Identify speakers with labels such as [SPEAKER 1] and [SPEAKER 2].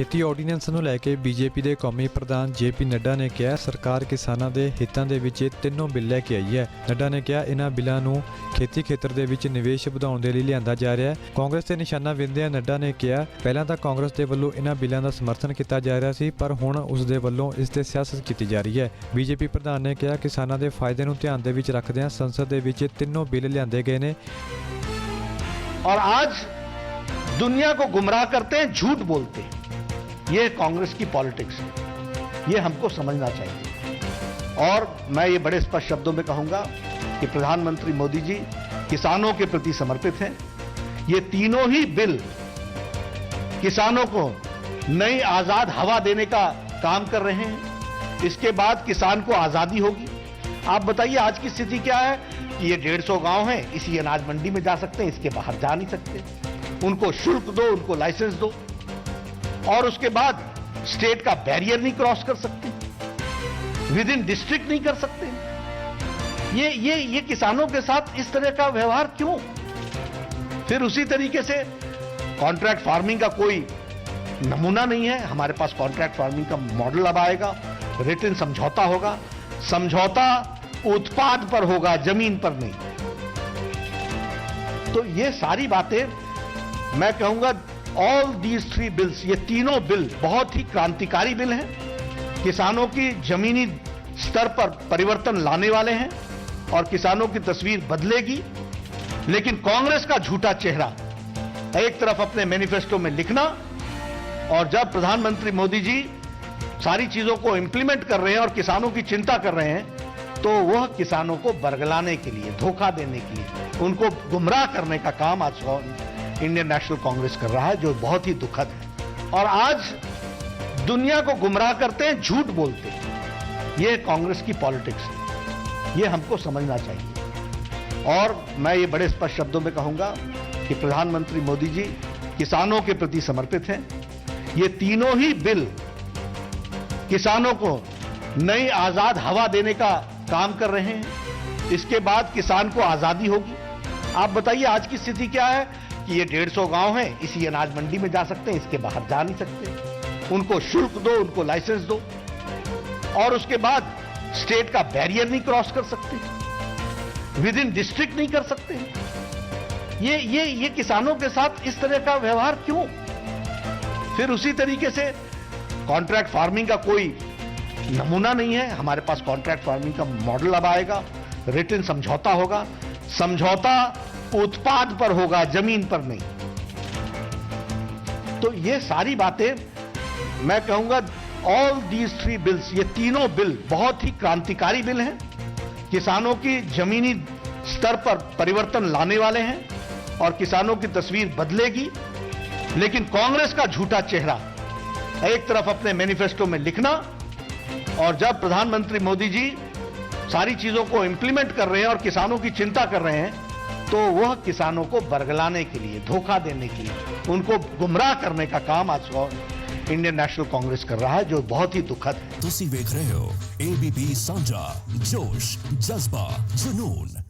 [SPEAKER 1] ਖੇਤੀ ਆਰਡੀਨੈਂਸ ਨੂੰ ਲੈ ਕੇ ਬੀਜੇਪੀ ਦੇ ਕੌਮੀ ਪ੍ਰਧਾਨ ਜੇਪੀ ਨੱਡਾ ਨੇ ਕਿਹਾ ਸਰਕਾਰ ਕਿਸਾਨਾਂ ਦੇ ਹਿੱਤਾਂ ਦੇ ਵਿੱਚ ਇਹ ਤਿੰਨੋਂ ਬਿੱਲ ਲੈ ਕੇ ਆਈ ਹੈ। ਨੱਡਾ ਨੇ ਕਿਹਾ ਇਹਨਾਂ ਬਿੱਲਾਂ ਨੂੰ ਖੇਤੀ ਖੇਤਰ ਦੇ ਵਿੱਚ ਨਿਵੇਸ਼ ਵਧਾਉਣ ਦੇ ਲਈ ਲਿਆਂਦਾ ਜਾ ਰਿਹਾ ਹੈ। ਕਾਂਗਰਸ ਤੇ ਨਿਸ਼ਾਨਾ ਵਿੰਦਿਆਂ ਨੱਡਾ ਨੇ ਕਿਹਾ ਪਹਿਲਾਂ ਤਾਂ ਕਾਂਗਰਸ ਦੇ ਵੱਲੋਂ ਇਹਨਾਂ ਬਿੱਲਾਂ ਦਾ ਸਮਰਥਨ ਕੀਤਾ ਜਾ ਰਿਹਾ ਸੀ ਪਰ ਹੁਣ ਉਸ ਦੇ ਵੱਲੋਂ ਇਸ ਤੇ ਸਿਆਸਤ ਕੀਤੀ ਜਾ ਰਹੀ ਹੈ। ਬੀਜੇਪੀ ਪ੍ਰਧਾਨ ਨੇ ਕਿਹਾ ਕਿਸਾਨਾਂ ਦੇ ਫਾਇਦੇ ਨੂੰ ਧਿਆਨ ਦੇ ਵਿੱਚ ਰੱਖਦਿਆਂ ਸੰਸਦ ਦੇ ਵਿੱਚ ਤਿੰਨੋਂ ਬਿੱਲ ਲਿਆਂਦੇ ਗਏ ਨੇ।
[SPEAKER 2] और आज दुनिया को गुमराह करते हैं, झूठ बोलते हैं। ये कांग्रेस की पॉलिटिक्स है, ये हमको समझना चाहिए। और मैं ये बड़े स्पष्ट शब्दों में कहूंगा कि प्रधानमंत्री मोदी जी किसानों के प्रति समर्पित हैं। ये तीनों ही बिल किसानों को नई आजाद हवा देने का काम कर रहे हैं। इसके बाद किसान को आजादी होगी। आप बताइए आज की स्थिति क्या है कि ये 150 गांव हैं, इसी अनाज मंडी में जा सकते हैं, इसके बाहर जा नहीं सकते। उनको शुल्क दो, उनको लाइसेंस दो और उसके बाद स्टेट का बैरियर नहीं क्रॉस कर सकते, विद इन डिस्ट्रिक्ट नहीं कर सकते। ये किसानों के साथ इस तरह का व्यवहार क्यों? फिर उसी तरीके से कॉन्ट्रैक्ट फार्मिंग का कोई नमूना नहीं है। हमारे पास कॉन्ट्रैक्ट फार्मिंग का मॉडल अब आएगा, रिटन समझौता होगा। समझौता उत्पाद पर होगा, जमीन पर नहीं। तो ये सारी बातें मैं कहूंगा ऑल दीज थ्री बिल्स, ये तीनों बिल बहुत ही क्रांतिकारी बिल हैं। किसानों की जमीनी स्तर पर परिवर्तन लाने वाले हैं और किसानों की तस्वीर बदलेगी। लेकिन कांग्रेस का झूठा चेहरा एक तरफ अपने मैनिफेस्टो में लिखना और जब प्रधानमंत्री मोदी जी सारी चीजों को इंप्लीमेंट कर रहे हैं और किसानों की चिंता कर रहे हैं तो वह किसानों को बरगलाने के लिए, धोखा देने के लिए, उनको गुमराह करने का काम आज इंडियन नेशनल कांग्रेस कर रहा है, जो बहुत ही दुखद है। और आज दुनिया को गुमराह करते हैं, झूठ बोलते हैं। ये कांग्रेस की पॉलिटिक्स है, ये हमको समझना चाहिए। और मैं ये बड़े स्पष्ट शब्दों में कहूंगा कि प्रधानमंत्री मोदी जी किसानों के प्रति समर्पित हैं। ये तीनों ही बिल किसानों को नई आजाद हवा देने का काम कर रहे हैं। इसके बाद किसान को आजादी होगी। आप बताइए आज की स्थिति क्या है कि ये 150 गांव हैं, इसी अनाज मंडी में जा सकते हैं, इसके बाहर जा नहीं सकते। उनको शुल्क दो, उनको लाइसेंस दो और उसके बाद स्टेट का बैरियर नहीं क्रॉस कर सकते, विद इन डिस्ट्रिक्ट नहीं कर सकते। ये किसानों के साथ इस तरह का व्यवहार क्यों? फिर उसी तरीके से कॉन्ट्रैक्ट फार्मिंग का कोई नमूना नहीं है। हमारे पास कॉन्ट्रैक्ट फार्मिंग का मॉडल अब आएगा, रिटन समझौता होगा। समझौता उत्पाद पर होगा, जमीन पर नहीं। तो ये सारी बातें मैं कहूंगा ऑल दीज थ्री बिल्स, ये तीनों बिल बहुत ही क्रांतिकारी बिल हैं। किसानों की जमीनी स्तर पर परिवर्तन लाने वाले हैं और किसानों की तस्वीर बदलेगी। लेकिन कांग्रेस का झूठा चेहरा एक तरफ अपने मैनिफेस्टो में लिखना और जब प्रधानमंत्री मोदी जी सारी चीजों को इंप्लीमेंट कर रहे हैं और किसानों की चिंता कर रहे हैं तो वह किसानों को बरगलाने के लिए, धोखा देने के लिए, उनको गुमराह करने का काम आज इंडियन नेशनल कांग्रेस कर रहा है, जो बहुत ही दुखद है।
[SPEAKER 3] तुसी देख रहे हो ABP साझा, जोश, जज्बा, जुनून।